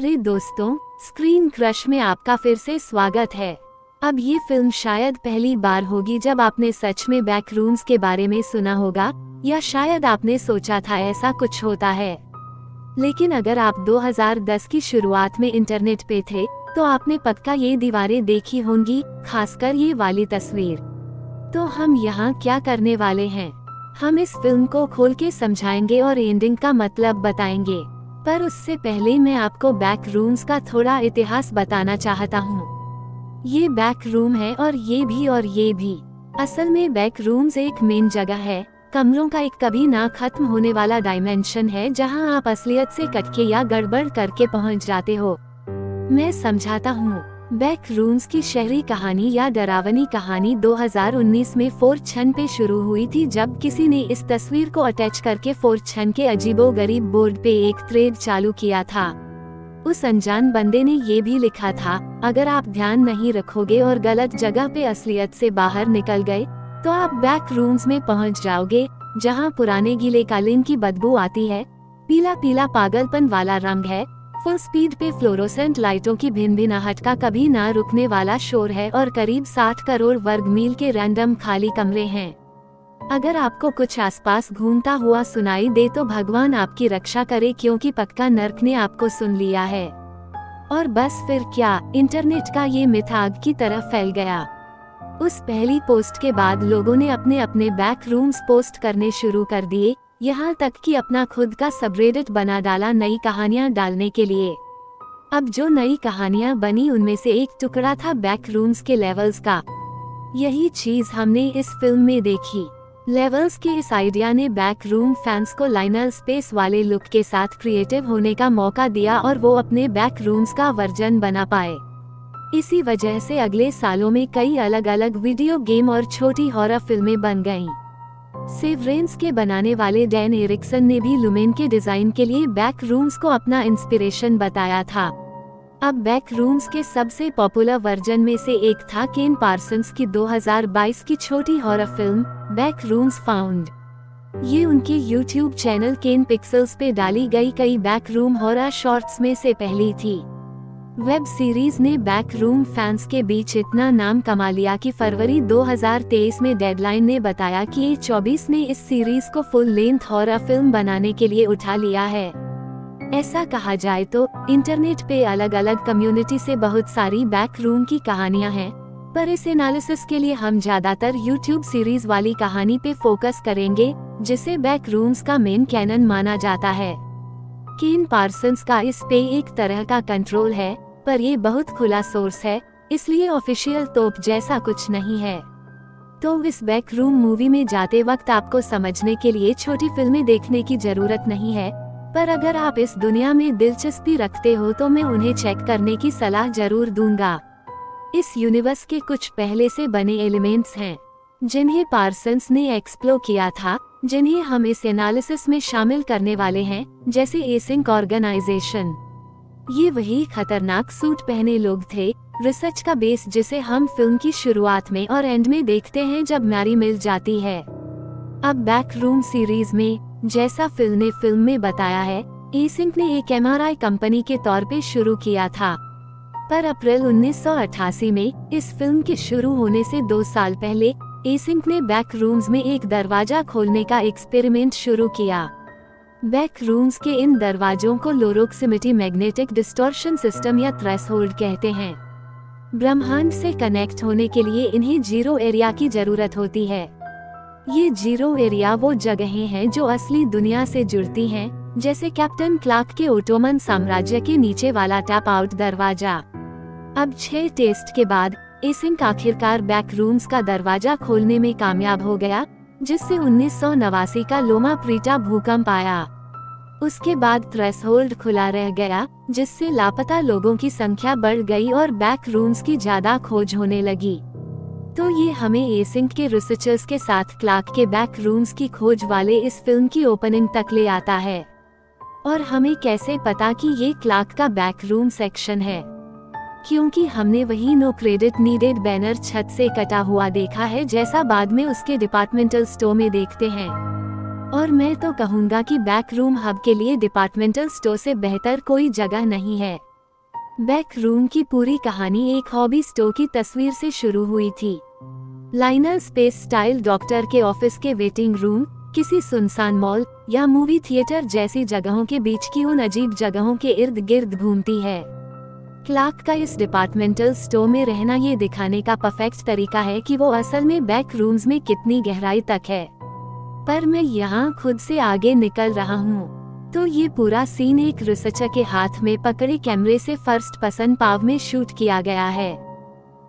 अरे दोस्तों, screen crush में आपका फिर से स्वागत है। अब ये फिल्म शायद पहली बार होगी जब आपने सच में बैकरूम्स के बारे में सुना होगा, या शायद आपने सोचा था ऐसा कुछ होता है। लेकिन अगर आप 2010 की शुरुआत में इंटरनेट पे थे, तो आपने पक्का ये दीवारें देखी होंगी, खासकर ये वाली तस्वीर। तो हम यहाँ क्या करने वाले हैं? हम इस फिल्म को खोल के समझाएंगे और एंडिंग का मतलब बताएंगे। पर उससे पहले मैं आपको बैक रूम्स का थोड़ा इतिहास बताना चाहता हूँ। ये बैक रूम है और ये भी। असल में बैक रूम्स एक मेन जगह है, कमरों का एक कभी ना खत्म होने वाला डायमेंशन है जहाँ आप असलियत से कटके या गड़बड़ करके पहुँच जाते हो। मैं समझाता हूँ। बैक रूम्स की शहरी कहानी या डरावनी कहानी 2019 में 4chan पे शुरू हुई थी, जब किसी ने इस तस्वीर को अटैच करके 4chan के अजीबोगरीब बोर्ड पे एक थ्रेड चालू किया था। उस अनजान बंदे ने ये भी लिखा था, अगर आप ध्यान नहीं रखोगे और गलत जगह पे असलियत से बाहर निकल गए, तो आप बैक रूम्स में पहुंच जाओगे, जहां पुराने गीले कालीन की बदबू आती है, पीला पीला पागलपन वाला रंग है, फुल स्पीड पे फ्लोरोसेंट लाइटों की भिनभिनाहट का कभी ना रुकने वाला शोर है और करीब 60 करोड़ वर्ग मील के रैंडम खाली कमरे हैं। अगर आपको कुछ आसपास घूमता हुआ सुनाई दे तो भगवान आपकी रक्षा करे, क्योंकि पक्का नर्क ने आपको सुन लिया है। और बस फिर क्या, इंटरनेट का ये मिथ आग की तरह फैल गया। उस पहली पोस्ट के बाद लोगों ने अपने अपने बैक रूम्स पोस्ट करने शुरू कर दिए, यहाँ तक कि अपना खुद का सबरेडिट बना डाला नई कहानियाँ डालने के लिए। अब जो नई कहानियाँ बनी उनमें से एक टुकड़ा था बैक रूम्स के लेवल्स का। यही चीज हमने इस फिल्म में देखी। लेवल्स के इस आइडिया ने बैक रूम फैंस को लाइनर स्पेस वाले लुक के साथ क्रिएटिव होने का मौका दिया और वो अपने बैक रूम्स का वर्जन बना पाए। इसी वजह से अगले सालों में कई अलग अलग वीडियो गेम और छोटी हॉरर फिल्में बन गईं। सेवरेंस के बनाने वाले डैन एरिक्सन ने भी लुमेन के डिजाइन के लिए बैक रूम्स को अपना इंस्पिरेशन बताया था। अब बैक रूम्स के सबसे पॉपुलर वर्जन में से एक था केन पार्सन्स की 2022 की छोटी horror film back rooms found. ये उनके YouTube चैनल केन पिक्सल्स पे डाली गई कई बैक रूम हॉरर शॉर्ट्स में से पहली थी। वेब सीरीज ने बैक रूम फैंस के बीच इतना नाम कमा लिया कि फरवरी 2023 में डेडलाइन ने बताया कि A24 ने इस सीरीज को फुल लेंथ हॉरर फिल्म बनाने के लिए उठा लिया है। ऐसा कहा जाए तो इंटरनेट पे अलग अलग कम्युनिटी से बहुत सारी बैक रूम की कहानियां हैं, पर इस एनालिसिस के लिए हम ज्यादातर YouTube सीरीज वाली कहानी पे फोकस करेंगे, जिसे बैक रूम्स का मेन कैनन माना जाता है। केन पार्सन्स का इस पे एक तरह का कंट्रोल है, पर ये बहुत खुला सोर्स है, इसलिए ऑफिशियल तोप जैसा कुछ नहीं है। तो इस बैक रूम मूवी में जाते वक्त आपको समझने के लिए छोटी फिल्में देखने की जरूरत नहीं है, पर अगर आप इस दुनिया में दिलचस्पी रखते हो तो मैं उन्हें चेक करने की सलाह जरूर दूंगा। इस यूनिवर्स के कुछ पहले से बने एलिमेंट्स हैं, जिन्हें पार्सन्स ने एक्सप्लोर किया था, जिन्हें हम इस एनालिसिस में शामिल करने वाले हैं, जैसे एसिंक ऑर्गेनाइजेशन। ये वही खतरनाक सूट पहने लोग थे, रिसर्च का बेस जिसे हम फिल्म की शुरुआत में और एंड में देखते हैं जब मैरी मिल जाती है। अब बैक रूम सीरीज में, जैसा फिल्म ने फिल्म में बताया है, एसिंक ने एक MRI कंपनी के तौर पे शुरू किया था। पर अप्रैल 1988 में इस फिल्म के शुरू होने से 2 साल पहले एसिंक ने बैक रूम्स में एक दरवाजा खोलने का एक्सपेरिमेंट शुरू किया। बैक रूम्स के इन दरवाजों को लोरोक्सिमिटी मैग्नेटिक डिस्टॉर्शन सिस्टम या थ्रेशोल्ड कहते हैं। ब्रह्मांड से कनेक्ट होने के लिए इन्हें जीरो एरिया की जरूरत होती है। ये जीरो एरिया वो जगहें हैं जो असली दुनिया से जुड़ती हैं, जैसे कैप्टन क्लार्क के ओटोमन साम्राज्य के नीचे वाला टैप आउट दरवाजा। अब 6 टेस्ट के बाद एसिंक आखिरकार बैक रूम्स का दरवाजा खोलने में कामयाब हो गया, जिससे 1989 का लोमा प्रीटा भूकंप आया। उसके बाद थ्रेशोल्ड खुला रह गया, जिससे लापता लोगों की संख्या बढ़ गई और बैक रूम्स की ज्यादा खोज होने लगी। तो ये हमें एसिंक के रिसर्चर्स के साथ क्लार्क के बैक रूम्स की खोज वाले इस फिल्म की ओपनिंग तक ले आता है। और हमें कैसे पता कि ये क्लार्क का बैक रूम सेक्शन है? क्योंकि हमने वही नो क्रेडिट नीडेड बैनर छत से कटा हुआ देखा है, जैसा बाद में उसके डिपार्टमेंटल स्टोर में देखते हैं। और मैं तो कहूँगा कि बैक रूम हब के लिए डिपार्टमेंटल स्टोर से बेहतर कोई जगह नहीं है। बैक रूम की पूरी कहानी एक हॉबी स्टोर की तस्वीर से शुरू हुई थी। लाइनर स्पेस स्टाइल डॉक्टर के ऑफिस के वेटिंग रूम, किसी सुनसान मॉल या मूवी थिएटर जैसी जगहों के बीच की उन अजीब जगहों के इर्द गिर्द घूमती है। क्लार्क का इस डिपार्टमेंटल स्टोर में रहना ये दिखाने का परफेक्ट तरीका है कि वो असल में बैक रूम्स में कितनी गहराई तक है। पर मैं यहाँ खुद से आगे निकल रहा हूँ। तो ये पूरा सीन एक रिसर्चर के हाथ में पकड़े कैमरे से फर्स्ट पर्सन पाव में शूट किया गया है।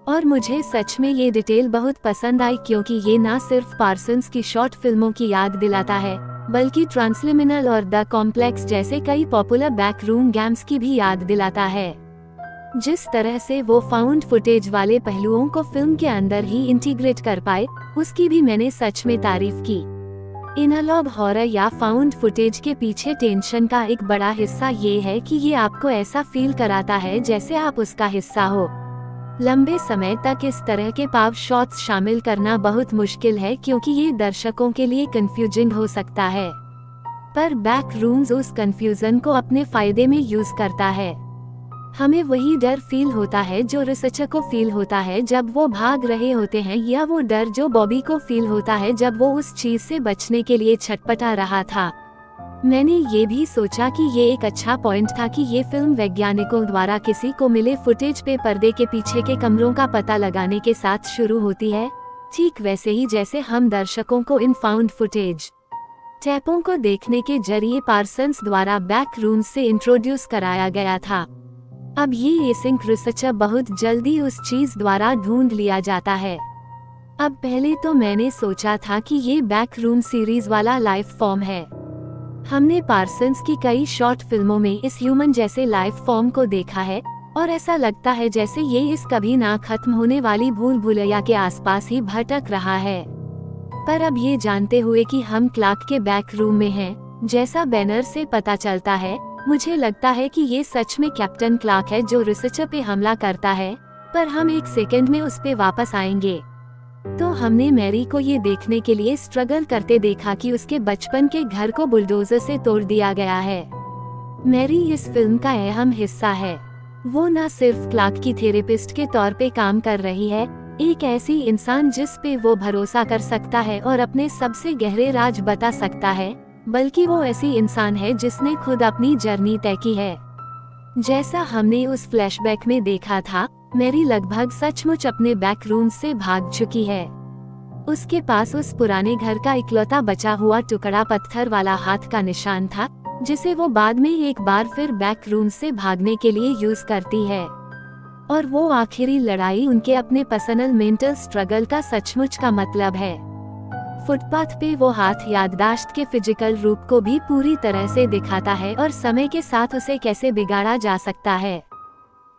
और मुझे सच में ये डिटेल बहुत पसंद आई, क्योंकि ये ना सिर्फ पार्सन्स की शॉर्ट फिल्मों की याद दिलाता है, बल्कि ट्रांसलिमिनल और द कॉम्प्लेक्स जैसे कई पॉपुलर बैक रूम गेम्स की भी याद दिलाता है। जिस तरह से वो फाउंड फुटेज वाले पहलुओं को फिल्म के अंदर ही इंटीग्रेट कर पाए, उसकी भी मैंने सच में तारीफ की। एनालॉग हॉरर या फाउंड फुटेज के पीछे टेंशन का एक बड़ा हिस्सा ये है कि ये आपको ऐसा फील कराता है जैसे आप उसका हिस्सा हो। लंबे समय तक इस तरह के पाव शॉट्स शामिल करना बहुत मुश्किल है, क्योंकि ये दर्शकों के लिए कंफ्यूजिंग हो सकता है। पर बैक रूम्स उस कंफ्यूजन को अपने फायदे में यूज करता है। हमें वही डर फील होता है जो रिसर्चर को फील होता है जब वो भाग रहे होते हैं, या वो डर जो बॉबी को फील होता है जब वो उस चीज से बचने के लिए छटपटा रहा था। मैंने ये भी सोचा कि ये एक अच्छा पॉइंट था कि ये फिल्म वैज्ञानिकों द्वारा किसी को मिले फुटेज पे पर्दे के पीछे के कमरों का पता लगाने के साथ शुरू होती है, ठीक वैसे ही जैसे हम दर्शकों को इन फाउंड फुटेज टैपों को देखने के जरिए पार्सन्स द्वारा बैक रूम्स से इंट्रोड्यूस कराया गया था। अब ये एसिंक रिसर्चर बहुत जल्दी उस चीज द्वारा ढूंढ लिया जाता है। अब पहले तो मैंने सोचा था कि ये बैक रूम सीरीज वाला लाइफ फॉर्म है। हमने पार्सन्स की कई शॉर्ट फिल्मों में इस ह्यूमन जैसे लाइफ फॉर्म को देखा है, और ऐसा लगता है जैसे ये इस कभी ना खत्म होने वाली भूल भुलैया के आसपास ही भटक रहा है। पर अब ये जानते हुए कि हम क्लार्क के बैक रूम में हैं, जैसा बैनर से पता चलता है, मुझे लगता है कि ये सच में कैप्टन क्लार्क है जो रिसर्चर पे हमला करता है। पर हम एक सेकंड में उस पे वापस आएंगे। तो हमने मैरी को ये देखने के लिए स्ट्रगल करते देखा कि उसके बचपन के घर को बुलडोजर से तोड़ दिया गया है। मैरी इस फिल्म का अहम हिस्सा है। वो न सिर्फ क्लार्क की थेरेपिस्ट के तौर पे काम कर रही है, एक ऐसी इंसान जिस पे वो भरोसा कर सकता है और अपने सबसे गहरे राज बता सकता है, बल्कि वो ऐसी इंसान है जिसने खुद अपनी जर्नी तय की है। जैसा हमने उस फ्लैशबैक में देखा था, मैरी लगभग सचमुच अपने बैक रूम से भाग चुकी है। उसके पास उस पुराने घर का इकलौता बचा हुआ टुकड़ा पत्थर वाला हाथ का निशान था, जिसे वो बाद में एक बार फिर बैक रूम से भागने के लिए यूज करती है। और वो आखिरी लड़ाई उनके अपने पर्सनल मेंटल स्ट्रगल का सचमुच का मतलब है। फुटपाथ पे वो हाथ याददाश्त के फिजिकल रूप को भी पूरी तरह से दिखाता है और समय के साथ उसे कैसे बिगाड़ा जा सकता है।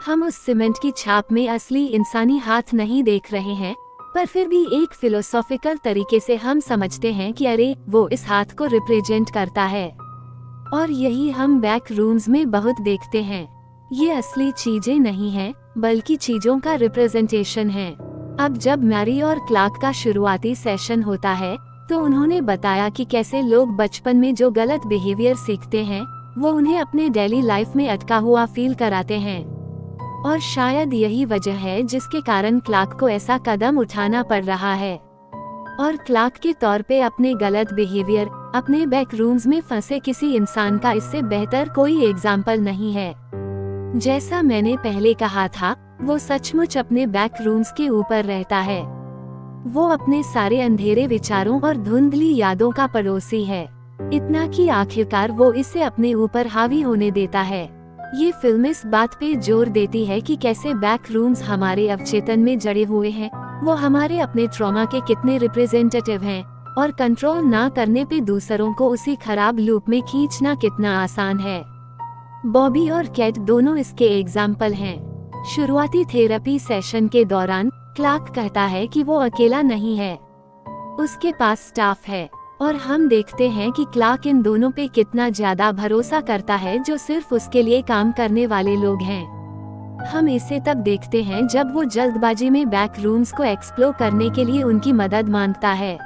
हम उस सीमेंट की छाप में असली इंसानी हाथ नहीं देख रहे हैं, पर फिर भी एक फिलोसॉफिकल तरीके से हम समझते हैं कि अरे वो इस हाथ को रिप्रेजेंट करता है। और यही हम बैक रूम्स में बहुत देखते हैं। ये असली चीजें नहीं हैं, बल्कि चीजों का रिप्रेजेंटेशन है। अब जब मैरी और क्लार्क का शुरुआती सेशन होता है, तो उन्होंने बताया कि कैसे लोग बचपन में जो गलत बिहेवियर सीखते हैं, वो उन्हें अपने डेली लाइफ में अटका हुआ फील कराते हैं। और शायद यही वजह है जिसके कारण क्लार्क को ऐसा कदम उठाना पड़ रहा है। और क्लार्क के तौर पे अपने गलत बिहेवियर, अपने बैक रूम्स में फंसे किसी इंसान का इससे बेहतर कोई एग्जाम्पल नहीं है। जैसा मैंने पहले कहा था, वो सचमुच अपने बैक रूम्स के ऊपर रहता है। वो अपने सारे अंधेरे विचारों और धुंधली यादों का पड़ोसी है, इतना कि आखिरकार वो इसे अपने ऊपर हावी होने देता है। ये फिल्म इस बात पे जोर देती है कि कैसे बैक रूम्स हमारे अवचेतन में जड़े हुए हैं, वो हमारे अपने ट्रॉमा के कितने रिप्रेजेंटेटिव हैं, और कंट्रोल ना करने पे दूसरों को उसी खराब लूप में खींचना कितना आसान है। बॉबी और कैट दोनों इसके एग्जाम्पल हैं। शुरुआती थेरेपी सेशन के दौरान क्लार्क कहता है कि वो अकेला नहीं है, उसके पास स्टाफ है, और हम देखते हैं कि क्लार्क इन दोनों पे कितना ज्यादा भरोसा करता है जो सिर्फ उसके लिए काम करने वाले लोग हैं। हम इसे तब देखते हैं जब वो जल्दबाजी में बैक रूम्स को एक्सप्लोर करने के लिए उनकी मदद मांगता है,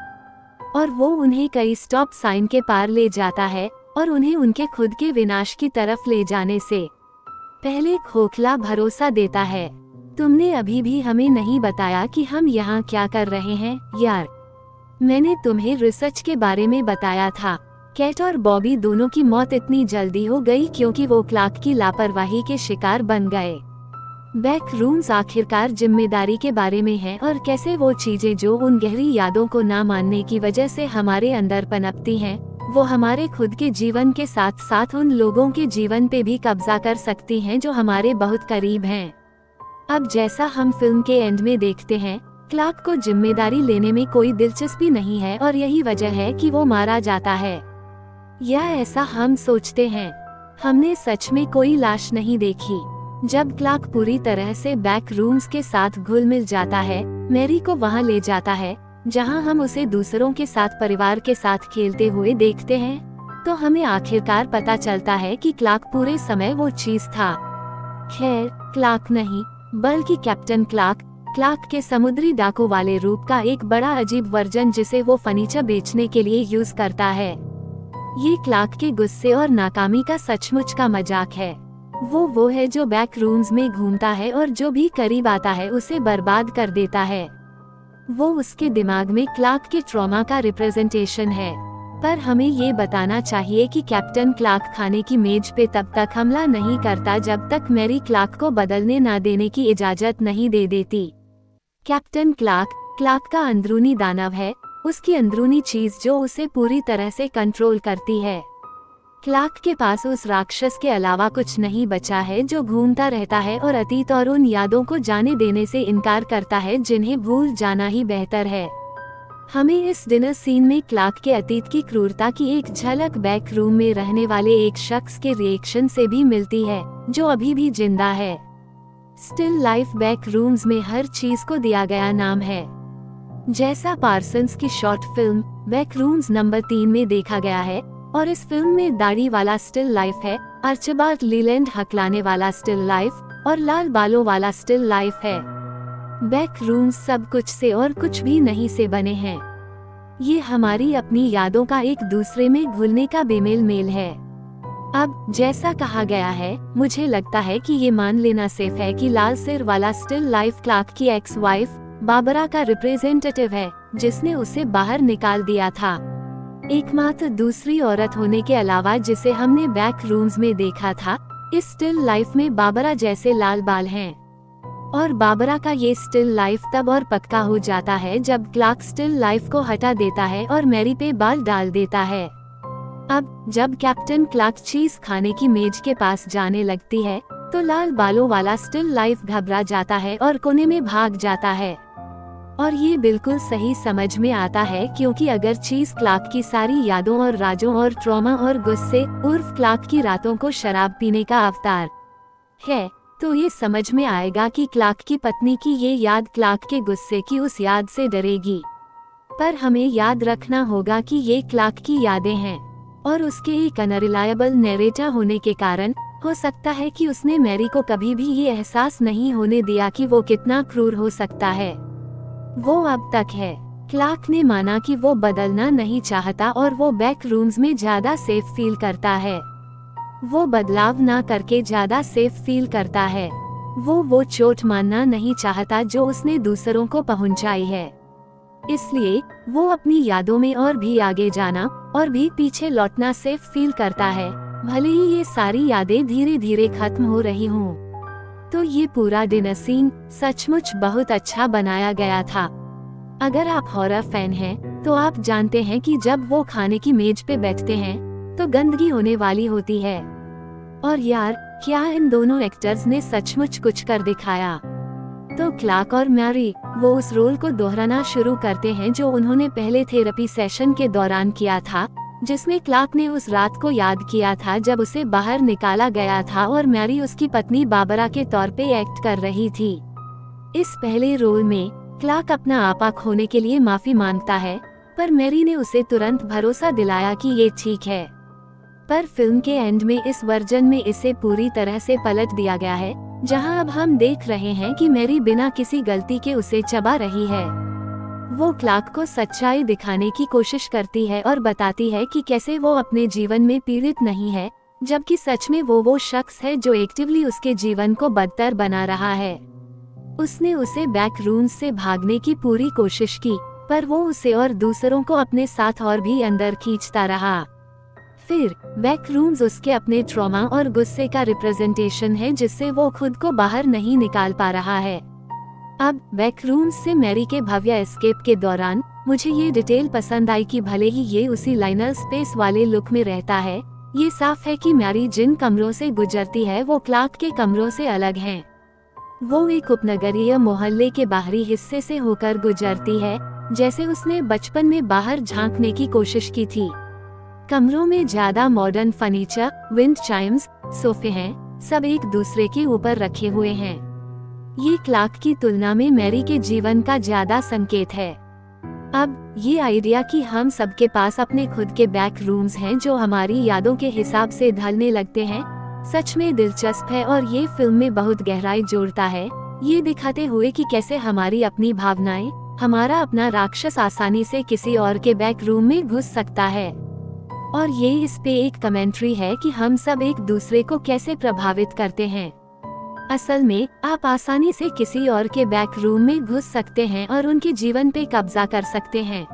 और वो उन्हें कई स्टॉप साइन के पार ले जाता है और उन्हें उनके खुद के विनाश की तरफ ले जाने से पहले खोखला भरोसा देता है, तुमने अभी भी हमें नहीं बताया कि हम यहाँ क्या कर रहे हैं यार। मैंने तुम्हें रिसर्च के बारे में बताया था। कैट और बॉबी दोनों की मौत इतनी जल्दी हो गई क्योंकि वो क्लार्क की लापरवाही के शिकार बन गए। बैक रूम्स आखिरकार जिम्मेदारी के बारे में है और कैसे वो चीजें जो उन गहरी यादों को ना मानने की वजह से हमारे अंदर पनपती हैं, वो हमारे खुद के जीवन के साथ साथ उन लोगों के जीवन पे भी कब्जा कर सकती हैं जो हमारे बहुत करीब हैं। अब जैसा हम फिल्म के एंड में देखते हैं, क्लार्क को जिम्मेदारी लेने में कोई दिलचस्पी नहीं है और यही वजह है कि वो मारा जाता है, या ऐसा हम सोचते हैं। हमने सच में कोई लाश नहीं देखी। जब क्लार्क पूरी तरह से बैक रूम्स के साथ घुल मिल जाता है, मैरी को वहां ले जाता है जहां हम उसे दूसरों के साथ परिवार के साथ खेलते हुए देखते हैं, तो हमें आखिरकार पता चलता है कि क्लार्क पूरे समय वो चीज था। खैर, क्लार्क नहीं बल्कि कैप्टन क्लार्क, क्लार्क के समुद्री डाकू वाले रूप का एक बड़ा अजीब वर्जन जिसे वो फर्नीचर बेचने के लिए यूज करता है। ये क्लार्क के गुस्से और नाकामी का सचमुच का मजाक है। वो है जो बैक रूम्स में घूमता है और जो भी करीब आता है उसे बर्बाद कर देता है। वो उसके दिमाग में क्लार्क के ट्रॉमा का रिप्रेजेंटेशन है। पर हमें ये बताना चाहिए कि कैप्टन क्लार्क खाने की मेज पे तब तक हमला नहीं करता जब तक मैरी क्लार्क को बदलने ना देने की इजाजत नहीं दे देती। कैप्टन क्लार्क का अंदरूनी दानव है, उसकी अंदरूनी चीज जो उसे पूरी तरह से कंट्रोल करती है। क्लार्क के पास उस राक्षस के अलावा कुछ नहीं बचा है जो घूमता रहता है और अतीत और उन यादों को जाने देने से इनकार करता है जिन्हें भूल जाना ही बेहतर है। हमें इस डिनर सीन में क्लार्क के अतीत की क्रूरता की एक झलक बैक रूम में रहने वाले एक शख्स के रिएक्शन से भी मिलती है जो अभी भी जिंदा है। स्टिल लाइफ बैक रूम्स में हर चीज को दिया गया नाम है। जैसा पार्सन्स की short film back rooms number 3 में देखा गया है, और इस फिल्म में दाढ़ी वाला स्टिल लाइफ है, आर्चबाल्ड लीलैंड हकलाने वाला स्टिल लाइफ और लाल बालों वाला स्टिल लाइफ है। बैक रूम्स सब कुछ से और कुछ भी नहीं से बने हैं। ये हमारी अपनी यादों का एक दूसरे में घुलने का बेमेल मेल है। अब जैसा कहा गया है, मुझे लगता है कि ये मान लेना सेफ है कि लाल सिर वाला स्टिल लाइफ क्लार्क की एक्स वाइफ बाबरा का रिप्रेजेंटेटिव है जिसने उसे बाहर निकाल दिया था। एकमात्र दूसरी औरत होने के अलावा जिसे हमने बैक रूम्स में देखा था, इस स्टिल लाइफ में बाबरा जैसे लाल बाल हैं। और बाबरा का ये स्टिल लाइफ तब और पक्का हो जाता है जब क्लार्क स्टिल लाइफ को हटा देता है और मैरी पे बाल डाल देता है। अब जब कैप्टन क्लार्क चीज खाने की मेज के पास जाने लगती है तो लाल बालों वाला स्टिल लाइफ घबरा जाता है और कोने में भाग जाता है। और ये बिल्कुल सही समझ में आता है क्योंकि अगर चीज क्लार्क की सारी यादों और राजों और ट्रॉमा और गुस्से उर्फ क्लार्क की रातों को शराब पीने का अवतार है, तो ये समझ में आएगा कि क्लार्क की पत्नी की ये याद क्लार्क के गुस्से की उस याद से डरेगी। पर हमें याद रखना होगा कि ये क्लार्क की यादें हैं और उसके एक अनरिलायबल नैरेटर होने के कारण हो सकता है कि उसने मैरी को कभी भी ये एहसास नहीं होने दिया कि वो कितना क्रूर हो सकता है। वो अब तक है। क्लार्क ने माना कि वो बदलना नहीं चाहता और वो बैक रूम्स में ज्यादा सेफ फील करता है। वो बदलाव ना करके ज्यादा सेफ फील करता है। वो चोट मानना नहीं चाहता जो उसने दूसरों को पहुंचाई है। इसलिए वो अपनी यादों में और भी आगे जाना और भी पीछे लौटना सेफ फील करता है, भले ही ये सारी यादें धीरे धीरे खत्म हो रही हों। तो ये पूरा डिनर सीन सचमुच बहुत अच्छा बनाया गया था। अगर आप हॉरर फैन हैं, तो आप जानते हैं कि जब वो खाने की मेज पे बैठते हैं तो गंदगी होने वाली होती है। और यार, क्या इन दोनों एक्टर्स ने सचमुच कुछ कर दिखाया। तो क्लार्क और मैरी वो उस रोल को दोहराना शुरू करते हैं जो उन्होंने पहले थेरेपी सेशन के दौरान किया था, जिसमें क्लार्क ने उस रात को याद किया था जब उसे बाहर निकाला गया था और मैरी उसकी पत्नी बाबरा के तौर पे एक्ट कर रही थी। इस पहले रोल में क्लार्क अपना आपा खोने के लिए माफी मांगता है, पर मैरी ने उसे तुरंत भरोसा दिलाया कि ये ठीक है। पर फिल्म के एंड में इस वर्जन में इसे पूरी तरह से पलट दिया गया है, जहां अब हम देख रहे हैं कि मैरी बिना किसी गलती के उसे चबा रही है। वो क्लार्क को सच्चाई दिखाने की कोशिश करती है और बताती है कि कैसे वो अपने जीवन में पीड़ित नहीं है जबकि सच में वो शख्स है जो एक्टिवली उसके जीवन को बदतर बना रहा है। उसने उसे बैक रूम्स से भागने की पूरी कोशिश की, पर वो उसे और दूसरों को अपने साथ और भी अंदर खींचता रहा। फिर बैक रूम्स उसके अपने ट्रॉमा और गुस्से का रिप्रेजेंटेशन है जिससे वो खुद को बाहर नहीं निकाल पा रहा है। अब बैक रूम्स से मैरी के भव्य एस्केप के दौरान मुझे ये डिटेल पसंद आई कि भले ही ये उसी लाइनर स्पेस वाले लुक में रहता है, ये साफ है कि मैरी जिन कमरों से गुजरती है वो क्लार्क के कमरों से अलग हैं। वो एक उपनगरीय मोहल्ले के बाहरी हिस्से से होकर गुजरती है, जैसे उसने बचपन में बाहर झांकने की कोशिश की थी। कमरों में ज्यादा मॉडर्न फर्नीचर, विंड चाइम्स, सोफे हैं, सब एक दूसरे के ऊपर रखे हुए हैं। ये क्लार्क की तुलना में मैरी के जीवन का ज्यादा संकेत है। अब ये आइडिया कि हम सबके पास अपने खुद के बैक रूम्स हैं जो हमारी यादों के हिसाब से ढलने लगते हैं, सच में दिलचस्प है और ये फिल्म में बहुत गहराई जोड़ता है, ये दिखाते हुए कि कैसे हमारी अपनी भावनाएं, हमारा अपना राक्षस आसानी से किसी और के बैक रूम में घुस सकता है। और ये इस पे एक कमेंट्री है कि हम सब एक दूसरे को कैसे प्रभावित करते हैं। असल में आप आसानी से किसी और के बैक रूम में घुस सकते हैं और उनके जीवन पे कब्जा कर सकते हैं।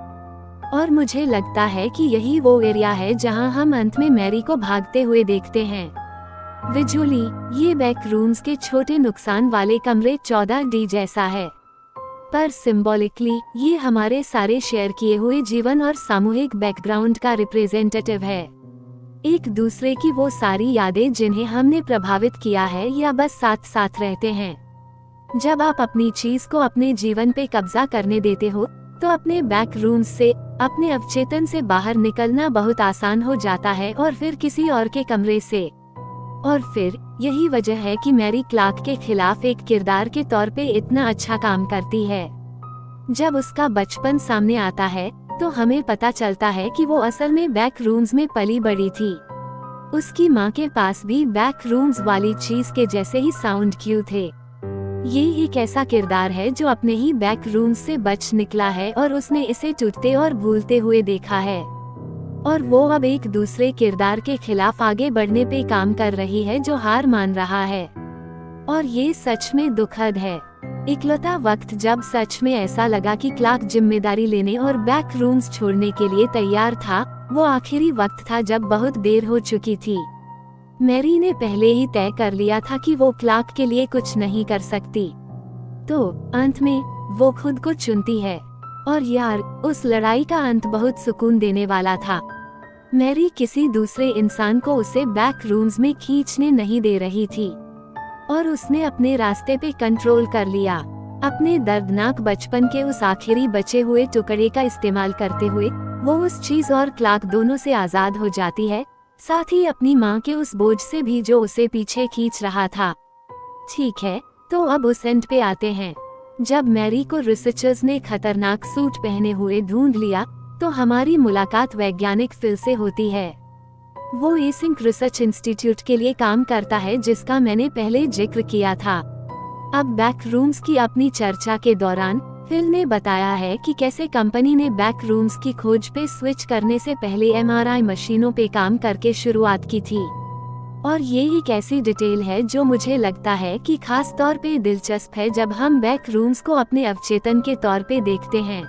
और मुझे लगता है कि यही वो एरिया है जहां हम अंत में मैरी को भागते हुए देखते हैं। विजुअली ये बैक रूम्स के छोटे नुकसान वाले कमरे 14D जैसा है, पर सिंबॉलिकली ये हमारे सारे शेयर किए हुए जीवन और सामूहिक बैकग्राउंड का रिप्रेजेंटेटिव है। एक दूसरे की वो सारी यादें जिन्हें हमने प्रभावित किया है या बस साथ साथ रहते हैं। जब आप अपनी चीज को अपने जीवन पे कब्जा करने देते हो तो अपने बैक रूम्स से, अपने अवचेतन से बाहर निकलना बहुत आसान हो जाता है और फिर किसी और के कमरे से। और फिर यही वजह है कि मैरी क्लार्क के खिलाफ एक किरदार के तौर पे इतना अच्छा काम करती है। जब उसका बचपन सामने आता है तो हमें पता चलता है कि वो असल में बैक रूम्स में पली बड़ी थी। उसकी माँ के पास भी बैक रूम्स वाली चीज के जैसे ही साउंड क्यू थे। ये एक ऐसा किरदार है जो अपने ही बैक रूम्स से बच निकला है और उसने इसे टूटते और भूलते हुए देखा है। और वो अब एक दूसरे किरदार के खिलाफ आगे बढ़ने पे काम कर रही है जो हार मान रहा है। और ये सच में दुखद है। इकलौता वक्त जब सच में ऐसा लगा कि क्लार्क जिम्मेदारी लेने और बैक रूम्स छोड़ने के लिए तैयार था, वो आखिरी वक्त था जब बहुत देर हो चुकी थी। मैरी ने पहले ही तय कर लिया था कि वो क्लार्क के लिए कुछ नहीं कर सकती, तो अंत में वो खुद को चुनती है। और यार, उस लड़ाई का अंत बहुत सुकून देने वाला था। मैरी किसी दूसरे इंसान को उसे बैक रूम्स में खींचने नहीं दे रही थी और उसने अपने रास्ते पे कंट्रोल कर लिया। अपने दर्दनाक बचपन के उस आखिरी बचे हुए टुकड़े का इस्तेमाल करते हुए वो उस चीज और क्लार्क दोनों से आजाद हो जाती है, साथ ही अपनी माँ के उस बोझ से भी जो उसे पीछे खींच रहा था। ठीक है, तो अब उस एंड पे आते हैं। जब मैरी को रिसर्चर्स ने खतरनाक सूट पहने हुए ढूंढ लिया तो हमारी मुलाकात वैज्ञानिक फिल से होती है। वो एसिंक रिसर्च इंस्टीट्यूट के लिए काम करता है जिसका मैंने पहले जिक्र किया था। अब बैक रूम्स की अपनी चर्चा के दौरान फिल ने बताया है कि कैसे कंपनी ने बैक रूम्स की खोज पे स्विच करने से पहले MRI मशीनों पे काम करके शुरुआत की थी। और ये एक ऐसी डिटेल है जो मुझे लगता है कि खास तौर पे दिलचस्प है जब हम बैक रूम्स को अपने अवचेतन के तौर पे देखते हैं।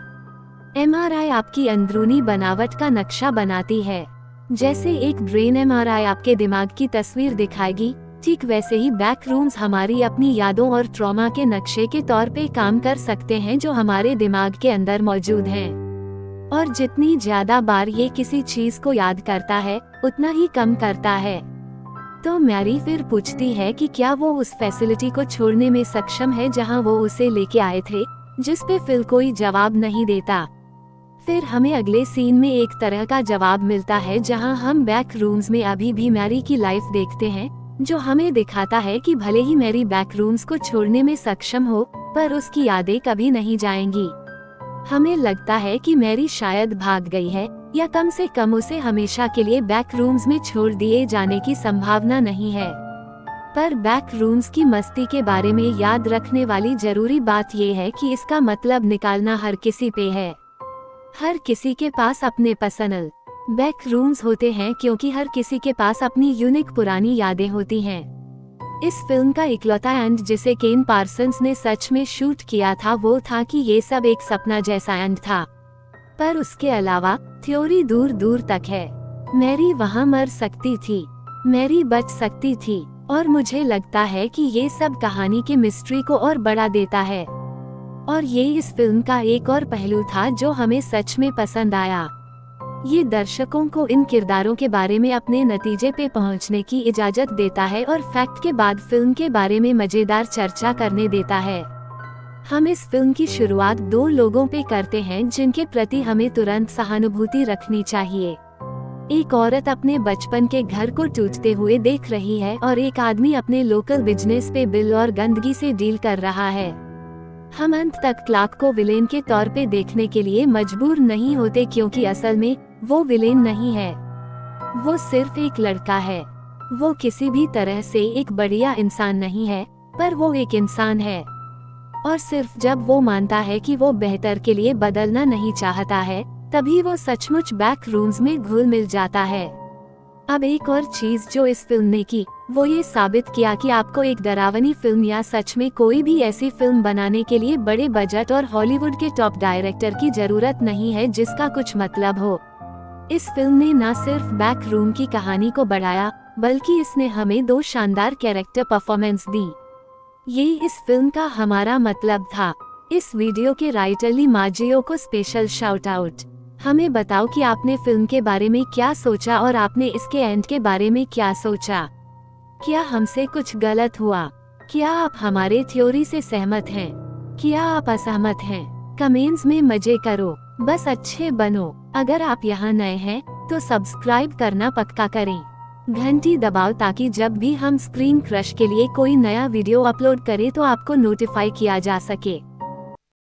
MRI आपकी अंदरूनी बनावट का नक्शा बनाती है। जैसे एक ब्रेन MRI आपके दिमाग की तस्वीर दिखाएगी, ठीक वैसे ही बैक रूम्स हमारी अपनी यादों और ट्रॉमा के नक्शे के तौर पे काम कर सकते हैं जो हमारे दिमाग के अंदर मौजूद हैं। और जितनी ज्यादा बार ये किसी चीज को याद करता है उतना ही कम करता है। तो मैरी फिर पूछती है कि क्या वो उस फैसिलिटी को छोड़ने में सक्षम है जहां वो उसे लेके आए थे, जिस पे फिल कोई जवाब नहीं देता। फिर हमें अगले सीन में एक तरह का जवाब मिलता है जहां हम बैक रूम्स में अभी भी मैरी की लाइफ देखते हैं, जो हमें दिखाता है कि भले ही मैरी बैक रूम्स को छोड़ने में सक्षम हो, पर उसकी यादें कभी नहीं जाएंगी। हमें लगता है कि मैरी शायद भाग गई है, या कम से कम उसे हमेशा के लिए बैक रूम्स में छोड़ दिए जाने की संभावना नहीं है। पर बैक रूम्स की मस्ती के बारे में याद रखने वाली जरूरी बात ये है कि इसका मतलब निकालना हर किसी पे है। हर किसी के पास अपने पर्सनल बैक रूम्स होते हैं क्योंकि हर किसी के पास अपनी यूनिक पुरानी यादें होती हैं। इस फिल्म का इकलौता एंड जिसे केन पार्सन्स ने सच में शूट किया था वो था कि ये सब एक सपना जैसा एंड था। पर उसके अलावा थ्योरी दूर दूर तक है। मैरी वहाँ मर सकती थी, मैरी बच सकती थी, और मुझे लगता है कि ये सब कहानी की मिस्ट्री को और बढ़ा देता है। और ये इस फिल्म का एक और पहलू था जो हमें सच में पसंद आया। ये दर्शकों को इन किरदारों के बारे में अपने नतीजे पे पहुंचने की इजाजत देता है और फैक्ट के बाद फिल्म के बारे में मजेदार चर्चा करने देता है। हम इस फिल्म की शुरुआत दो लोगों पे करते हैं जिनके प्रति हमें तुरंत सहानुभूति रखनी चाहिए। एक औरत अपने बचपन के घर को टूटते हुए देख रही है और एक आदमी अपने लोकल बिजनेस पे बिल और गंदगी से डील कर रहा है। हम अंत तक क्लार्क को विलेन के तौर पे देखने के लिए मजबूर नहीं होते क्योंकि असल में वो विलेन नहीं है, वो सिर्फ एक लड़का है। वो किसी भी तरह से एक बढ़िया इंसान नहीं है, पर वो एक इंसान है। और सिर्फ जब वो मानता है कि वो बेहतर के लिए बदलना नहीं चाहता है, तभी वो सचमुच बैक रूम्स में घुल मिल जाता है। अब एक और चीज जो इस फिल्म ने की, वो ये साबित किया कि आपको एक डरावनी फिल्म या सच में कोई भी ऐसी फिल्म बनाने के लिए बड़े बजट और हॉलीवुड के टॉप डायरेक्टर की जरूरत नहीं है जिसका कुछ मतलब हो। इस फिल्म ने न सिर्फ बैक रूम की कहानी को बढ़ाया, बल्कि इसने हमें दो शानदार कैरेक्टर परफॉर्मेंस दी। ये इस फिल्म का हमारा मतलब था। इस वीडियो के राइटर ली माजियो को स्पेशल शाउट आउट। हमें बताओ कि आपने फिल्म के बारे में क्या सोचा और आपने इसके एंड के बारे में क्या सोचा। क्या हमसे कुछ गलत हुआ? क्या आप हमारे थ्योरी से सहमत हैं? क्या आप असहमत हैं? कमेंट्स में मजे करो, बस अच्छे बनो। अगर आप यहाँ नए हैं तो सब्सक्राइब करना पक्का करें, घंटी दबाओ ताकि जब भी हम स्क्रीन क्रश के लिए कोई नया वीडियो अपलोड करें तो आपको नोटिफाई किया जा सके।